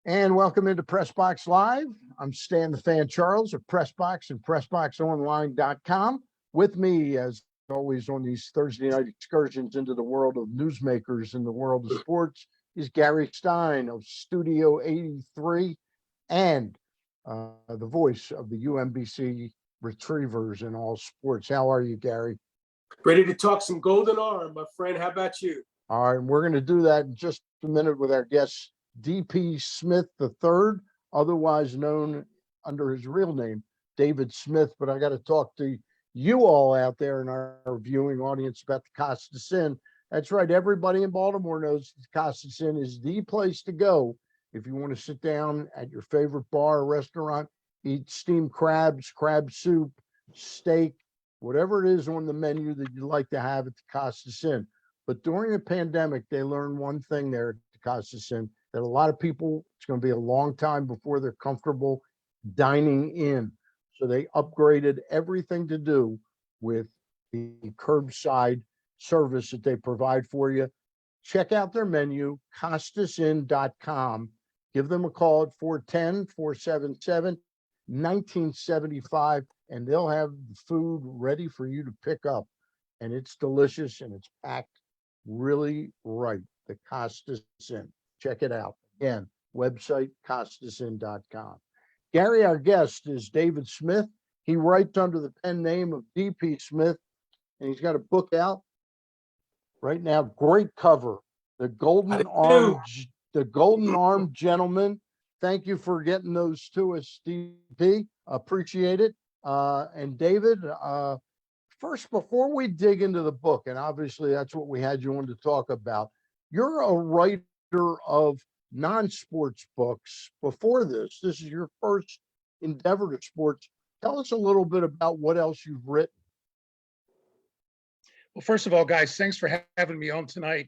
And welcome into Pressbox Live. I'm Stan the Fan Charles of Pressbox and PressboxOnline.com. With me, as always, on these Thursday night excursions into the world of newsmakers and the world of sports, is Gary Stein of Studio 83 and the voice of the UMBC Retrievers in all sports. How are you, Gary? Ready to talk some Golden Arm, my friend. How about you? All right, we're going to do that in just a minute with our guest, D.P. Smith III, otherwise known under his real name, David Smith. But I got to talk to you all out there in our viewing audience about the Costas Inn. That's right. Everybody in Baltimore knows the Costas Inn is the place to go if you want to sit down at your favorite bar or restaurant, eat steamed crabs, crab soup, steak, whatever it is on the menu that you like to have at the Costas Inn. But during the pandemic, they learned one thing there at the Costas Inn, that a lot of people, it's going to be a long time before they're comfortable dining in. So they upgraded everything to do with the curbside service that they provide for you. Check out their menu, CostasInn.com. Give them a call at 410-477-1975, and they'll have the food ready for you to pick up. And it's delicious and it's packed really right. The Costas Inn. Check it out. Again, website CostasInn.com. Gary, our guest, is David Smith. He writes under the pen name of D.P. Smith, and he's got a book out right now. Great cover. The Golden Arm Gentleman. Thank you for getting those to us, D.P. Appreciate it. And David, first, before we dig into the book, and obviously that's what we had you on to talk about, you're a writer of non-sports books before this. This is your first endeavor to sports. Tell us a little bit about what else you've written. Well, first of all, guys, thanks for having me on tonight.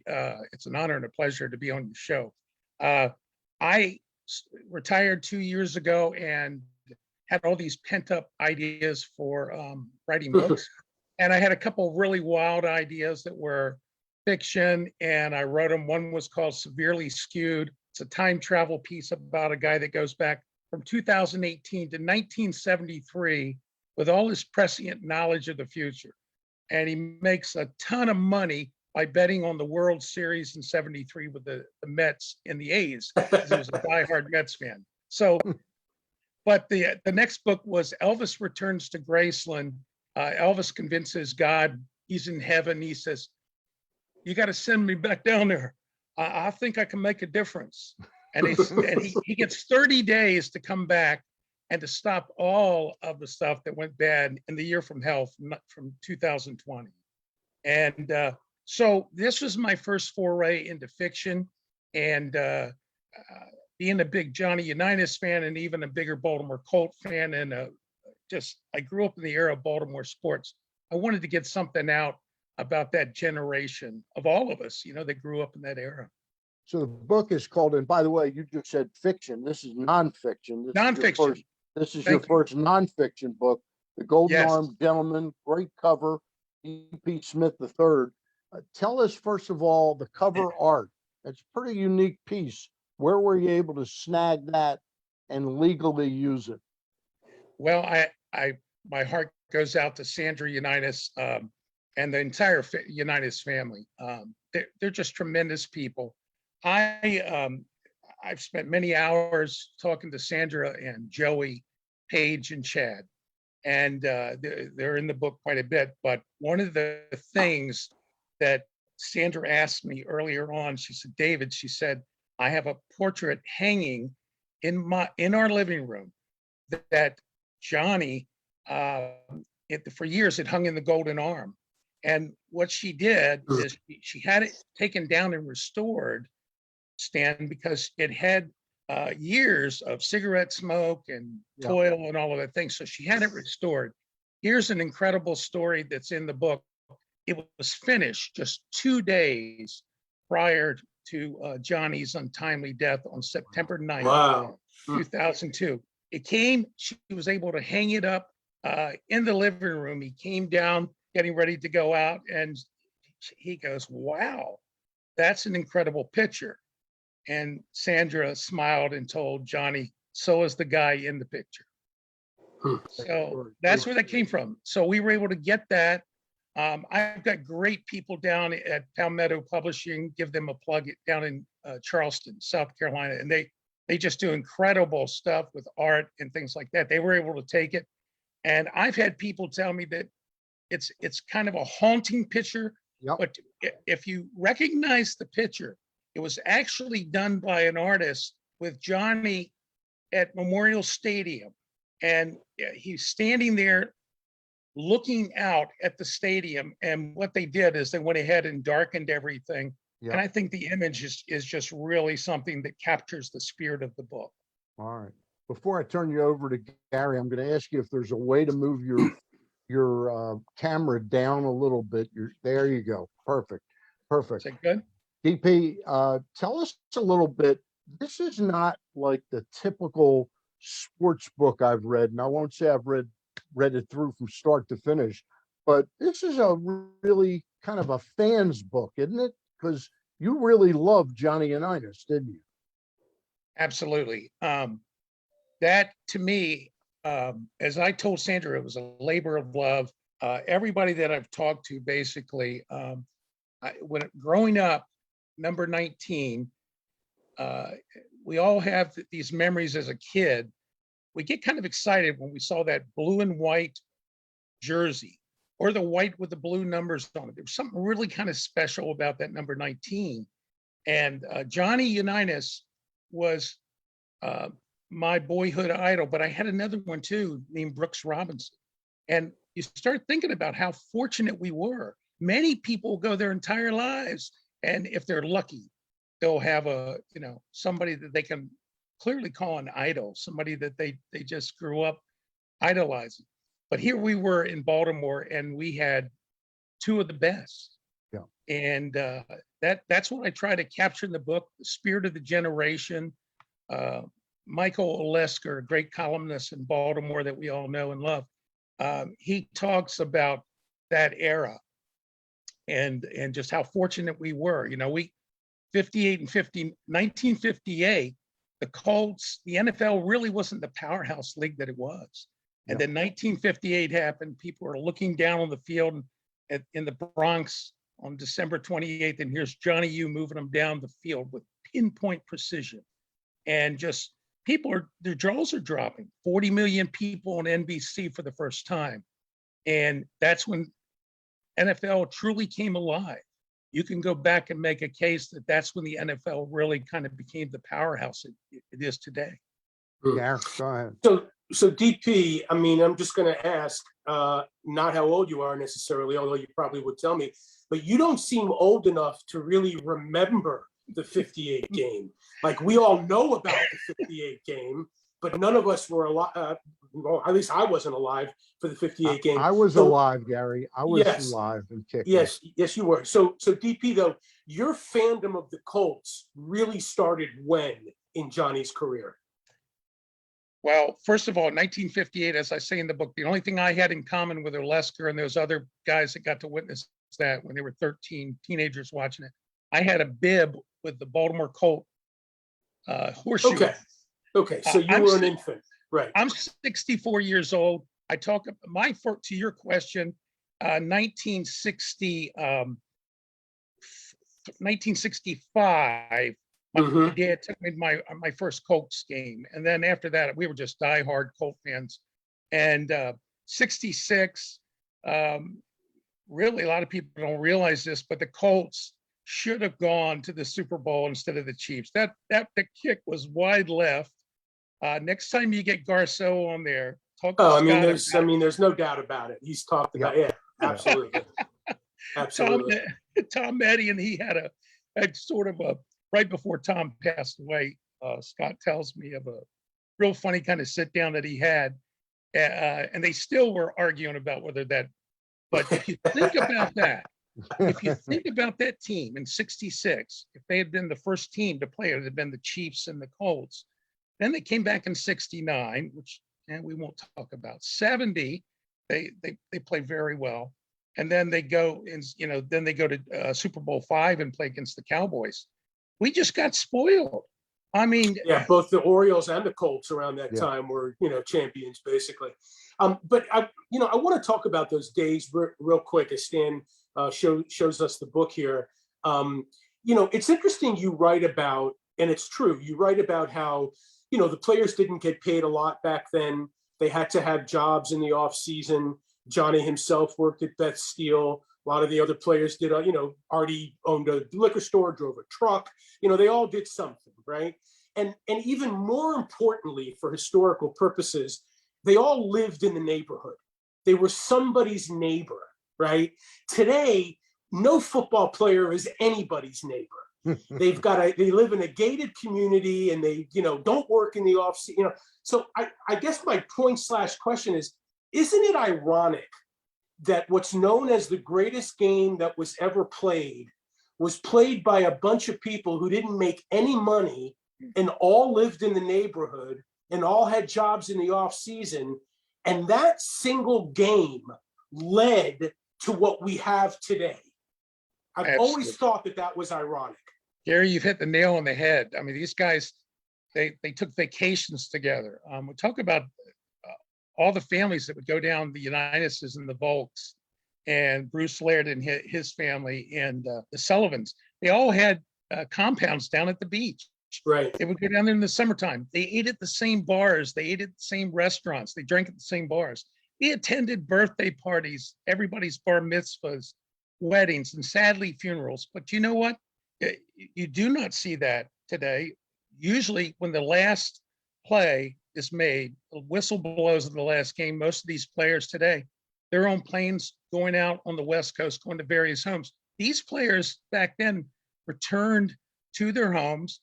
It's an honor and a pleasure to be on your show. I retired 2 years ago and had all these pent-up ideas for writing books. And I had a couple really wild ideas that were fiction, and I wrote them. One was called Severely Skewed. It's a time travel piece about a guy that goes back from 2018 to 1973 with all his prescient knowledge of the future. And he makes a ton of money by betting on the World Series in 73 with the Mets and the A's, because he was a diehard Mets fan. So, but the next book was Elvis Returns to Graceland. Elvis convinces God he's in heaven. He says, "You got to send me back down there. I think I can make a difference." And he gets 30 days to come back and to stop all of the stuff that went bad in the year from hell from 2020. And so this was my first foray into fiction, and being a big Johnny Unitas fan and even a bigger Baltimore Colt fan, and I grew up in the era of Baltimore sports. I wanted to get something out about that generation of all of us, that grew up in that era. So the book is called, and by the way, you just said fiction. This is nonfiction. This is your first nonfiction book, The Golden Arm Gentleman. Great cover, D.P. Smith III. Tell us, first of all, the cover art. It's a pretty unique piece. Where were you able to snag that and legally use it? Well, my heart goes out to Sandra Unitas and the entire Unitas family. They're just tremendous people. I've spent many hours talking to Sandra and Joey, Paige, and Chad, and they're in the book quite a bit. But one of the things that Sandra asked me earlier on, she said, "David," she said, "I have a portrait hanging in our living room that Johnny, for years, it hung in the Golden Arm." And what she did is she had it taken down and restored, Stan, because it had years of cigarette smoke and toil and all of that thing. So she had it restored. Here's an incredible story that's in the book. It was finished just 2 days prior to Johnny's untimely death on September 9th, 2002. She was able to hang it up in the living room. He came down getting ready to go out, and he goes, "Wow, that's an incredible picture." And Sandra smiled and told Johnny, so is the guy in the picture. So that's where that came from. So we were able to get that. I've got great people down at Palmetto Publishing, give them a plug down in Charleston, South Carolina. And they just do incredible stuff with art and things like that. They were able to take it. And I've had people tell me that it's kind of a haunting picture. Yep. But if you recognize the picture, it was actually done by an artist with Johnny at Memorial Stadium. And he's standing there looking out at the stadium. And what they did is they went ahead and darkened everything. Yep. And I think the image is just really something that captures the spirit of the book. All right. Before I turn you over to Gary, I'm going to ask you if there's a way to move your camera down a little bit. There you go. Perfect. Is that good? DP, tell us a little bit. This is not like the typical sports book I've read, and I won't say I've read it through from start to finish, but this is a really kind of a fan's book, isn't it? Because you really loved Johnny Unitas, didn't you? Absolutely. That to me, as I told Sandra, it was a labor of love. Everybody that I've talked to, basically, when growing up, number 19, we all have these memories as a kid. We get kind of excited when we saw that blue and white jersey or the white with the blue numbers on it. There was something really kind of special about that number 19. And Johnny Unitas was my boyhood idol, but I had another one too, named Brooks Robinson. And you start thinking about how fortunate we were. Many people go their entire lives, and if they're lucky, they'll have somebody that they can clearly call an idol, somebody that they just grew up idolizing. But here we were in Baltimore, and we had two of the best. Yeah. And that's what I try to capture in the book, the spirit of the generation. Michael Olesker, a great columnist in Baltimore that we all know and love, he talks about that era and just how fortunate we were. 58 and 1958, the Colts, the NFL really wasn't the powerhouse league that it was. And then 1958 happened. People were looking down on the field in the Bronx on December 28th, and here's Johnny U moving them down the field with pinpoint precision. And just their jaws are dropping. 40 million people on NBC for the first time. And that's when NFL truly came alive. You can go back and make a case that that's when the NFL really kind of became the powerhouse it is today. Yeah, go ahead. So DP, I mean, I'm just going to ask, not how old you are necessarily, although you probably would tell me, but you don't seem old enough to really remember the 58 game. Like, we all know about the 58 game, but none of us were alive. Well, at least I wasn't alive for the 58 game. I was alive, Gary. I was alive and kicking. Yes, you were. So DP, though, your fandom of the Colts really started when in Johnny's career? Well, first of all, in 1958, as I say in the book, the only thing I had in common with Olesker and those other guys that got to witness that when they were 13 teenagers watching it, I had a bib with the Baltimore Colt horseshoe. Okay. So you were an infant, right? I'm 64 years old. I talk to your question, 1965. My dad took me to my first Colts game, and then after that, we were just diehard Colt fans. And 66, really, a lot of people don't realize this, but the Colts should have gone to the Super Bowl instead of the Chiefs. The kick was wide left. Next time you get Garceau on there, talk to Scott. There's no doubt about it. He's talked about it. Yeah, absolutely. Absolutely. Tom Eddy, and he had sort of a, right before Tom passed away, Scott tells me of a real funny kind of sit down that he had. And they still were arguing about whether that, but if you think about that, if you think about that team in 66, if they had been the first team to play, it would have been the Chiefs and the Colts. Then they came back in 69, which we won't talk about. 70, they play very well. And then they go to Super Bowl V and play against the Cowboys. we just got spoiled. I mean, Yeah, both the Orioles and the Colts around that Yeah. time were, champions basically. But I want to talk about those days real quick as Stan shows us the book here. It's interesting you write about, and it's true, you write about how, the players didn't get paid a lot back then. They had to have jobs in the off season. Johnny himself worked at Beth Steel. A lot of the other players did, Artie owned a liquor store, drove a truck. They all did something, right? And even more importantly, for historical purposes, they all lived in the neighborhood. They were somebody's neighbor, right? Today, no football player is anybody's neighbor. They live in a gated community, and they, don't work in the off season. So I guess my point / question is, isn't it ironic that what's known as the greatest game that was ever played was played by a bunch of people who didn't make any money and all lived in the neighborhood and all had jobs in the off season, and that single game led to what we have today? I've always thought that was ironic. Gary, you've hit the nail on the head. I mean, these guys, they took vacations together. We talk about all the families that would go down, the Unitases and the Volks, and Bruce Laird and his family, and the Sullivans. They all had compounds down at the beach. Right. They would go down there in the summertime. They ate at the same bars. They ate at the same restaurants. They drank at the same bars. They attended birthday parties, everybody's bar mitzvahs, weddings, and sadly funerals. But you know what? You do not see that today. Usually when the last play is made, the whistle blows in the last game, most of these players today, they're on planes going out on the West Coast, going to various homes. These players back then returned to their homes,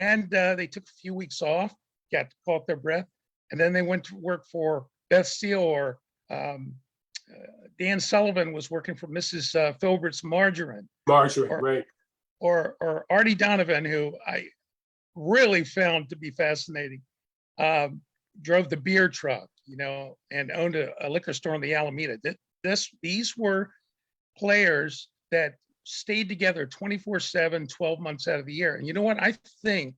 and they took a few weeks off, got to caught their breath, and then they went to work for Beth Steel, or Dan Sullivan was working for Mrs. Filbert's Margarine. Right. Or Artie Donovan, who I really found to be fascinating, drove the beer truck, and owned a liquor store in the Alameda. These were players that stayed together 24/7, 12 months out of the year. And you know what? I think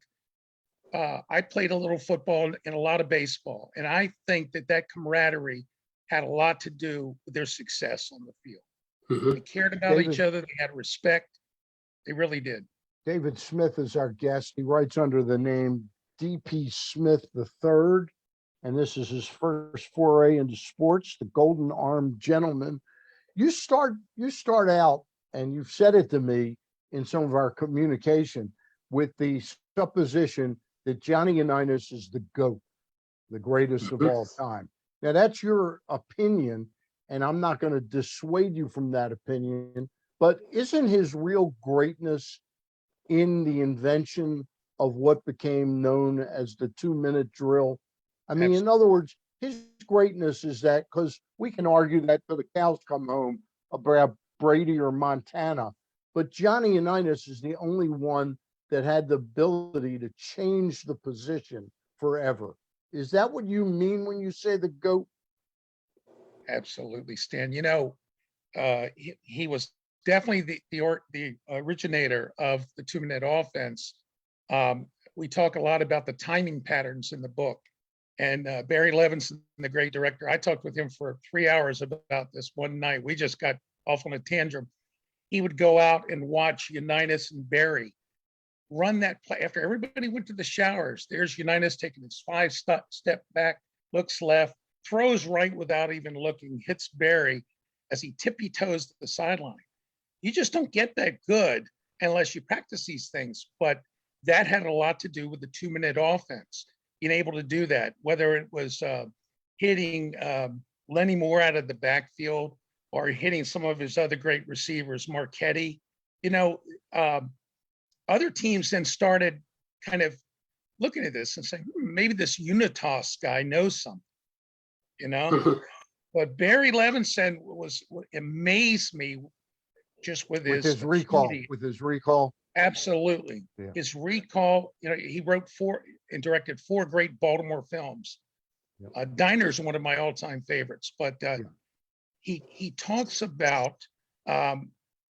I played a little football and a lot of baseball, and I think that camaraderie had a lot to do with their success on the field. Mm-hmm. They cared about each other. They had respect. They really did. David Smith is our guest. He writes under the name D.P. Smith III, and this is his first foray into sports, the Golden Armed Gentleman. You start out, and you've said it to me in some of our communication, with the supposition that Johnny Unitas is the GOAT, the greatest of all time. Now, that's your opinion, and I'm not going to dissuade you from that opinion, but isn't his real greatness in the invention of what became known as the 2-minute drill? I mean, in other words, his greatness is that, because we can argue that till the cows come home about Brady or Montana, but Johnny Unitas is the only one that had the ability to change the position forever. Is that what you mean when you say the GOAT? Absolutely, Stan. He was definitely the originator of the 2-minute offense. We talk a lot about the timing patterns in the book, and Barry Levinson, the great director, I talked with him for 3 hours about this one night. We just got off on a tangent. He would go out and watch Unitas and Barry run that play after everybody went to the showers. There's Unitas taking his 5-step back, looks left, throws right without even looking, hits Barry as he tippy-toes the sideline. You just don't get that good unless you practice these things. But that had a lot to do with the 2-minute offense, being able to do that, whether it was hitting Lenny Moore out of the backfield or hitting some of his other great receivers, Marchetti. Other teams then started kind of looking at this and saying, maybe this Unitas guy knows something, But Barry Levinson was amazed me just with his recall. acuity. With his recall. Absolutely. Yeah. His recall, he wrote 4 and directed 4 great Baltimore films. Yep. Diner's one of my all-time favorites, but he talks about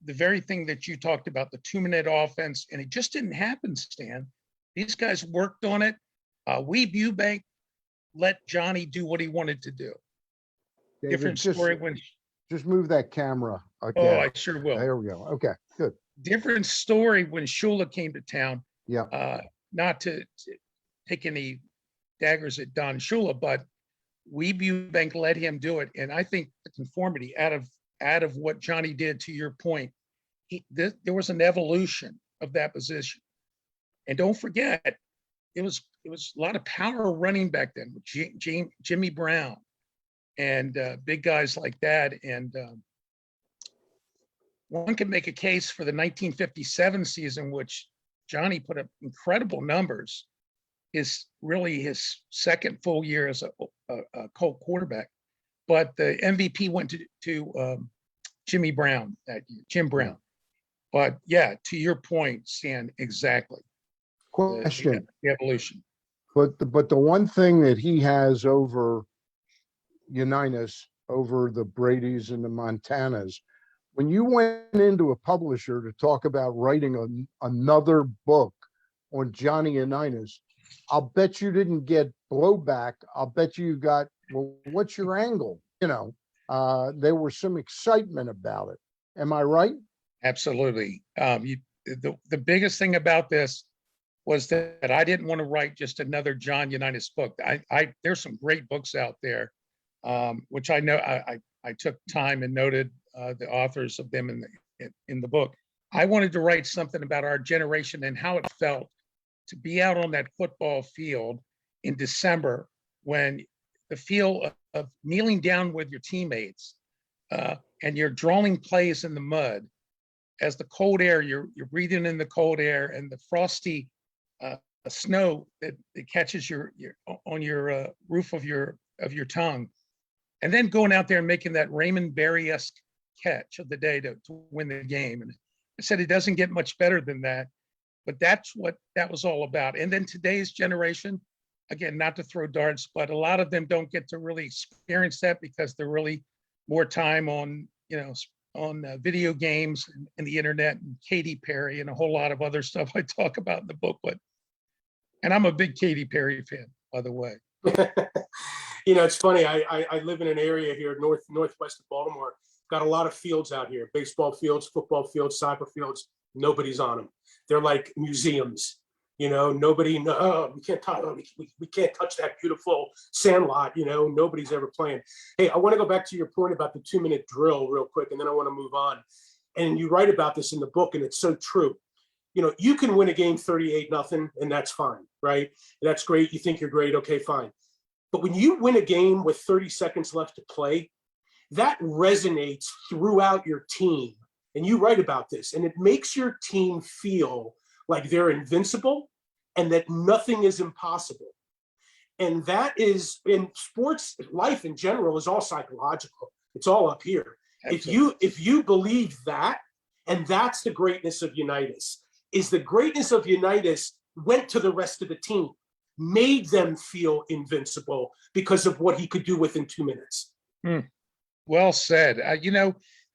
the very thing that you talked about, the 2-minute offense, and it just didn't happen, Stan. These guys worked on it. Weeb Eubank let Johnny do what he wanted to do. David, Different story when, just move that camera oh, again. I sure will. There we go. Okay, good. Different story when Shula came to town. Yeah. Not to take any daggers at Don Shula, but Weeb Eubank let him do it. And I think the conformity out of what Johnny did, to your point, there was an evolution of that position. And don't forget, it was a lot of power running back then with Jimmy Brown and big guys like that. And one can make a case for the 1957 season, which Johnny put up incredible numbers. Is really his second full year as a Colt quarterback. But the MVP went to Jimmy Brown that year, Jim Brown. But yeah, to your point, Stan, exactly. Question. The evolution. But the one thing that he has over Unitas, over the Bradys and the Montanas, when you went into a publisher to talk about writing another book on Johnny Unitas, I'll bet you didn't get blowback. I'll bet you got, well, what's your angle? You know, there was some excitement about it. Am I right? Absolutely. The biggest thing about this was that I didn't want to write just another John Unitas book. There's some great books out there, which I know I took time and noted the authors of them in the book. I wanted to write something about our generation and how it felt to be out on that football field in December when the feel of kneeling down with your teammates and you're drawing plays in the mud as the cold air, you're breathing in the cold air and the frosty snow that catches your on your roof of your tongue, and then going out there and making that Raymond Berry-esque catch of the day to win the game. And I said it doesn't get much better than that, but that's what that was all about. And then today's generation, again, not to throw darts, but a lot of them don't get to really experience that because they're really more time on, on video games and the internet and Katy Perry and a whole lot of other stuff I talk about in the book. And I'm a big Katy Perry fan, by the way. It's funny. I live in an area here, northwest of Baltimore. Got a lot of fields out here, baseball fields, football fields, soccer fields. Nobody's on them. They're like museums. Nobody, no, we can't touch that beautiful sand lot. Nobody's ever playing. Hey, I want to go back to your point about the 2-minute drill real quick, and then I want to move on. And you write about this in the book, and it's so true. You can win a game 38-0, and that's fine, right? That's great. You think you're great. Okay, fine. But when you win a game with 30 seconds left to play, that resonates throughout your team. And you write about this, and it makes your team feel like they're invincible and that nothing is impossible. And that is, in sports, life in general is all psychological. It's all up here. Absolutely. If you believe that, and that's the greatness of Unitas, is the greatness of Unitas went to the rest of the team, made them feel invincible because of what he could do within 2 minutes. Well said.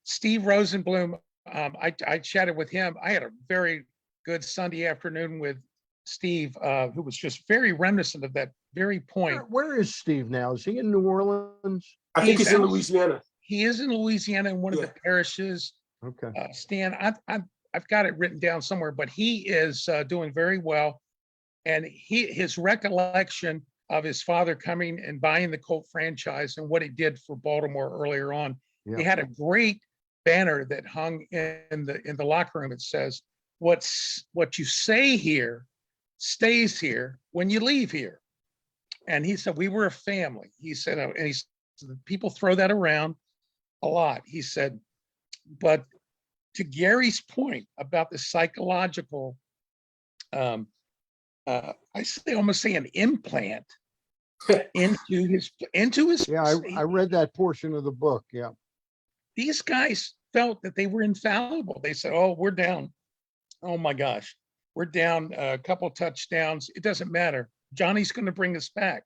Steve Rosenblum, I chatted with him. I had a very good Sunday afternoon with Steve, who was just very reminiscent of that very point. Where is Steve now? Is he in New Orleans? I think he's in Louisiana. He is in Louisiana in one of the parishes. Okay. Stan, I've got it written down somewhere, but he is doing very well. And his recollection of his father coming and buying the Colt franchise and what he did for Baltimore earlier on. Yeah. He had a great banner that hung in the locker room. It says, what you say here stays here when you leave here. And he said, we were a family. He said, and he said, people throw that around a lot. He said, but to Gary's point about the psychological, I almost say an implant into his. Yeah, I read that portion of the book. Yeah. These guys felt that they were infallible. They said, oh, we're down. Oh my gosh, we're down a couple touchdowns. It doesn't matter. Johnny's going to bring us back.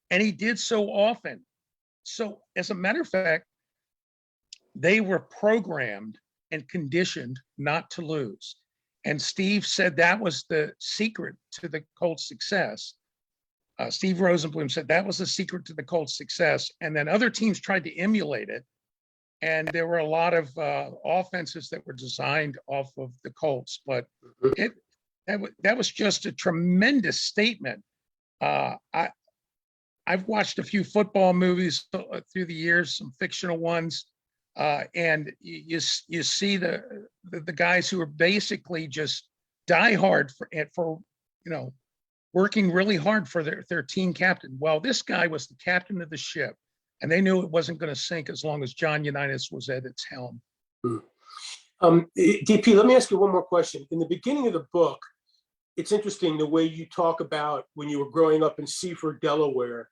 And he did so often. So as a matter of fact, they were programmed and conditioned not to lose. And Steve said that was the secret to the Colts' success. Steve Rosenblum said that was the secret to the Colts' success. And then other teams tried to emulate it. And there were a lot of offenses that were designed off of the Colts, but that was just a tremendous statement. I've watched a few football movies through the years, some fictional ones, and you see the guys who are basically just die hard for working really hard for their team captain. Well, this guy was the captain of the ship, and they knew it wasn't going to sink as long as John Unitas was at its helm. DP, let me ask you one more question. In the beginning of the book, it's interesting the way you talk about when you were growing up in Seaford, Delaware.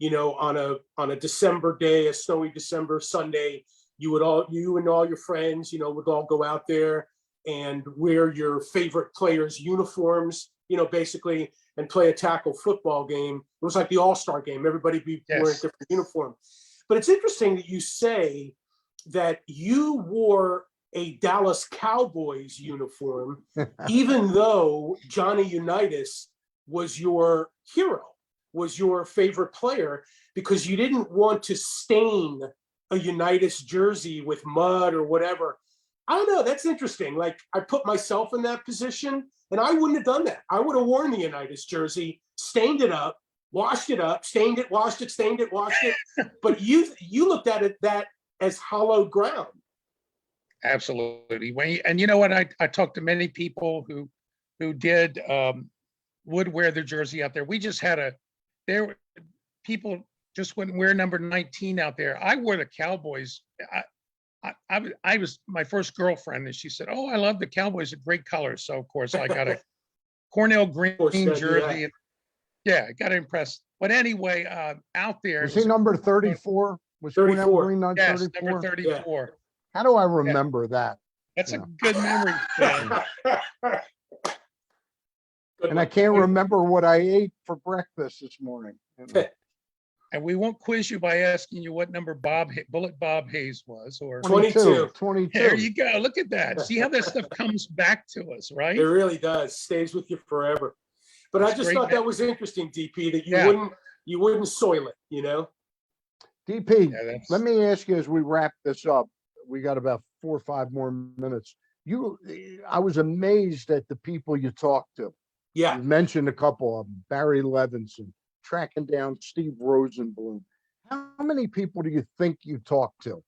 On a December day, a snowy December Sunday, you and all your friends, would all go out there and wear your favorite players' uniforms, basically, and play a tackle football game. It was like the All-Star game. Everybody be wearing a different uniform. But it's interesting that you say that you wore a Dallas Cowboys uniform, even though Johnny Unitas was your hero, was your favorite player, because you didn't want to stain a Unitas jersey with mud or whatever. I don't know. That's interesting. Like, I put myself in that position, and I wouldn't have done that. I would have worn the Unitas jersey, stained it up, washed it up, stained it, washed it, stained it, washed it. But you looked at it that as hallowed ground. Absolutely. And you know what? I talked to many people who did would wear their jersey out there. We just had people just wouldn't wear number 19 out there. I wore the Cowboys. I was my first girlfriend, and she said, "Oh, I love the Cowboys, a great color." So of course I got a Cornell green jersey. Yeah, I got impressed. But anyway, out there. Was he number 34? Was 34. Green on Yes, 34? number 34. How do I remember that? That's a good memory. And I can't remember what I ate for breakfast this morning. And we won't quiz you by asking you what number Bullet Bob Hayes was, or 22. 22. There you go. Look at that. See how that stuff comes back to us, right? It really does. Stays with you forever. But I just thought that was interesting, DP, that you wouldn't soil it, DP, let me ask you as we wrap this up. We got about 4 or 5 more minutes. I was amazed at the people you talked to. Yeah. You mentioned a couple of them, Barry Levinson, tracking down Steve Rosenblum. How many people do you think you talked to?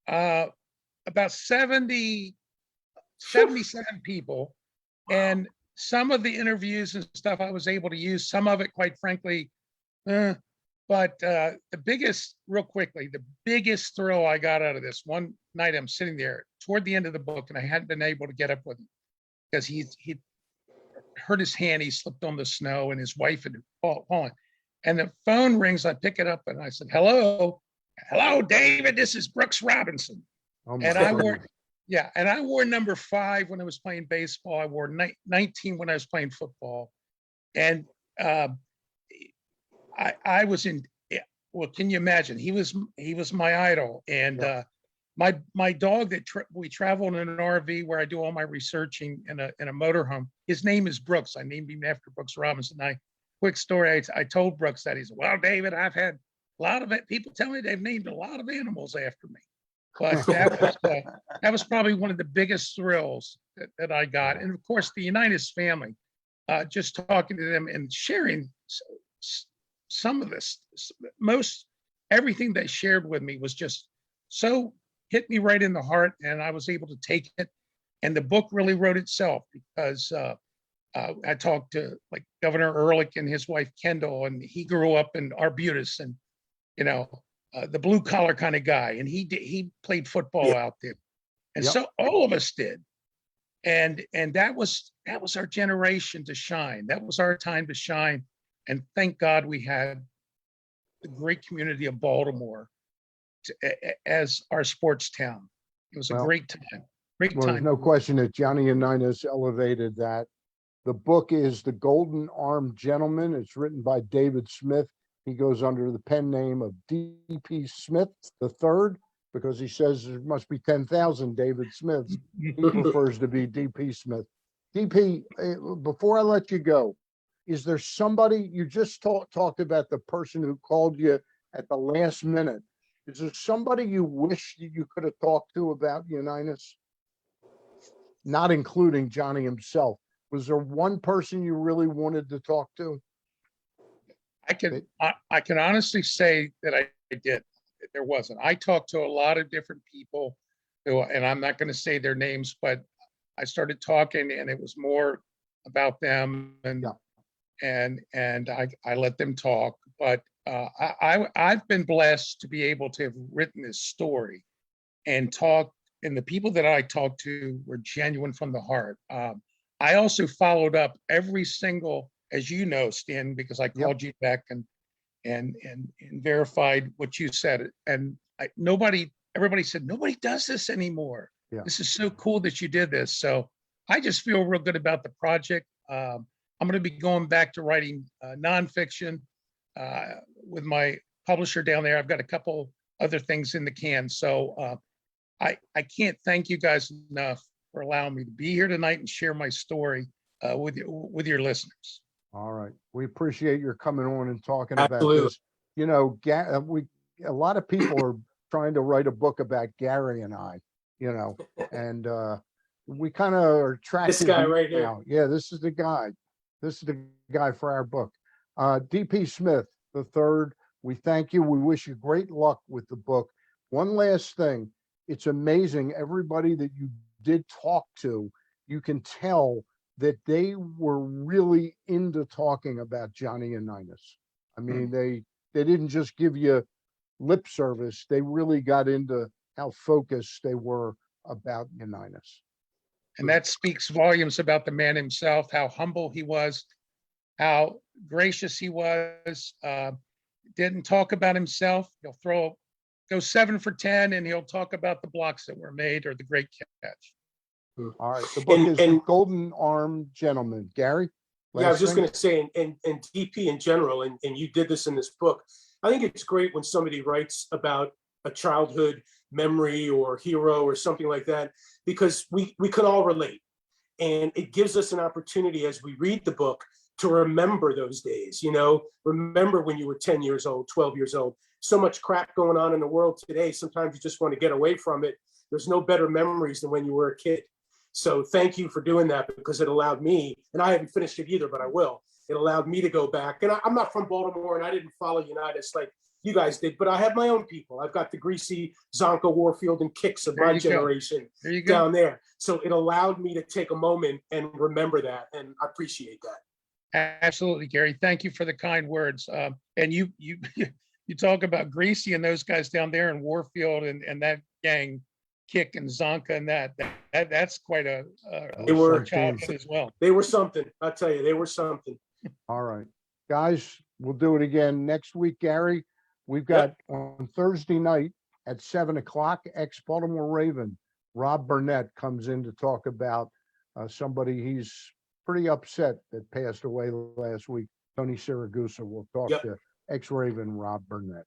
About 77 people. Wow. And some of the interviews and stuff I was able to use, some of it, quite frankly, but the biggest thrill I got out of this, one night I'm sitting there toward the end of the book, and I hadn't been able to get up with him because he hurt his hand. He slipped on the snow, and his wife had fallen. And the phone rings. I pick it up, and I said, "Hello, David. This is Brooks Robinson." And I wore number 5 when I was playing baseball. I wore 19 when I was playing football, and I was in. Well, can you imagine? He was my idol, and my dog that we traveled in an RV where I do all my researching in a motorhome. His name is Brooks. I named him after Brooks Robinson. Quick story. I told Brooks that. He said, "Well, David, I've had a lot of it. People tell me they've named a lot of animals after me." But that was probably one of the biggest thrills that I got. And of course, the Unitas family, just talking to them and sharing some of this, everything they shared with me was just so hit me right in the heart, and I was able to take it. And the book really wrote itself because I talked to like Governor Ehrlich and his wife Kendall, and he grew up in Arbutus, and the blue collar kind of guy, and he played football out there, and so all of us did, and that was our generation to shine. That was our time to shine, and thank God we had the great community of Baltimore as our sports town. It was a great time. There's no question that Johnny Unitas elevated that. The book is The Golden Armed Gentleman. It's written by David Smith. He goes under the pen name of D.P. Smith III. because he says there must be 10,000 David Smiths. He prefers to be DP Smith. DP, before I let you go, is there somebody, you just talked about the person who called you at the last minute. Is there somebody you wish that you could have talked to about Unitas? Not including Johnny himself. Was there one person you really wanted to talk to? I can honestly say that I did. There wasn't. I talked to a lot of different people who, and I'm not going to say their names, but I started talking and it was more about them and I let them talk. But I've been blessed to be able to have written this story and talk, and the people that I talked to were genuine from the heart. I also followed up every single, as you know, Stan, because I called you back and verified what you said. And everybody said, nobody does this anymore. Yeah. This is so cool that you did this. So I just feel real good about the project. I'm going to be going back to writing nonfiction with my publisher down there. I've got a couple other things in the can. So I can't thank you guys enough for allowing me to be here tonight and share my story with your listeners. All right. We appreciate your coming on and talking Absolutely. about this. You know, a lot of people are trying to write a book about Gary and I, you know, and we kind of are tracking This guy right here. now. Yeah, this is the guy. This is the guy for our book. DP Smith the third, we thank you. We wish you great luck with the book. One last thing. It's amazing. Everybody that you did talk to, you can tell that they were really into talking about Johnny Unitas. I mean, they didn't just give you lip service. They really got into how focused they were about Unitas. And that speaks volumes about the man himself, how humble he was, how gracious he was. Didn't talk about himself. He'll go 7 for 10 and he'll talk about the blocks that were made or the great catch. All right. The book is The Golden Arm Gentleman. Gary? Yeah, I was just going to say, and DP in general, and you did this in this book. I think it's great when somebody writes about a childhood memory or hero or something like that, because we can all relate. And it gives us an opportunity as we read the book to remember those days, you know, remember when you were 10 years old, 12 years old. So much crap going on in the world today. Sometimes you just want to get away from it. There's no better memories than when you were a kid. So thank you for doing that, because it allowed me, and I haven't finished it either, but I will. It allowed me to go back. And I'm not from Baltimore and I didn't follow Unitas like you guys did, but I have my own people. I've got the Greasy, Zonka, Warfield, and Kicks of my generation down there. So it allowed me to take a moment and remember that. And I appreciate that. Absolutely, Gary. Thank you for the kind words. And you talk about Greasy and those guys down there in Warfield and that gang, Kick and Zonka, and that's quite a they were childhood as well. They were something. I'll tell you, they were something. All right, guys, we'll do it again next week. Gary, we've got on Thursday night at 7:00, ex-Baltimore Raven Rob Burnett comes in to talk about somebody he's pretty upset that passed away last week. Tony Siragusa will talk to ex-Raven Rob Burnett.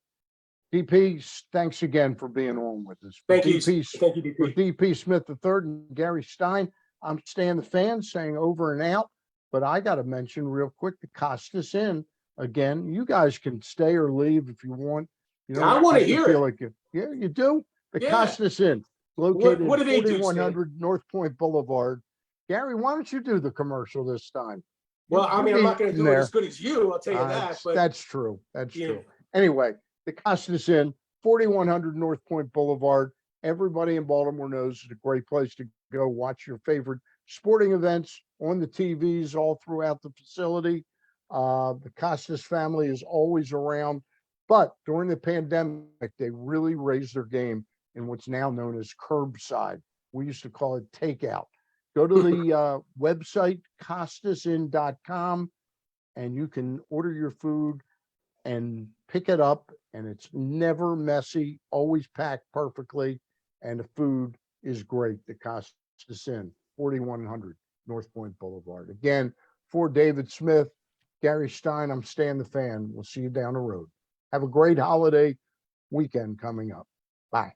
DP, thanks again for being on with us. Thank you. Thank you, DP. For DP Smith III and Gary Stein, I'm Stan the Fan saying over and out. But I got to mention real quick the Costas Inn again. You guys can stay or leave if you want. You know, I want to hear it. Like you do. The Costas Inn, located what do they at do, 4100 North Point Boulevard. Gary, why don't you do the commercial this time? Well, I mean, I'm not going to do it as good as you. I'll tell you that. But that's true. That's true. Anyway, the Costas Inn, 4100 North Point Boulevard. Everybody in Baltimore knows it's a great place to go watch your favorite sporting events on the TVs all throughout the facility. The Costas family is always around, but during the pandemic, they really raised their game in what's now known as curbside. We used to call it takeout. Go to the website, costasin.com, and you can order your food and pick it up, and it's never messy, always packed perfectly, and the food is great. The Costas Inn, 4100 North Point Boulevard. Again, for David Smith, Gary Stein, I'm Stan the Fan. We'll see you down the road. Have a great holiday weekend coming up. Bye.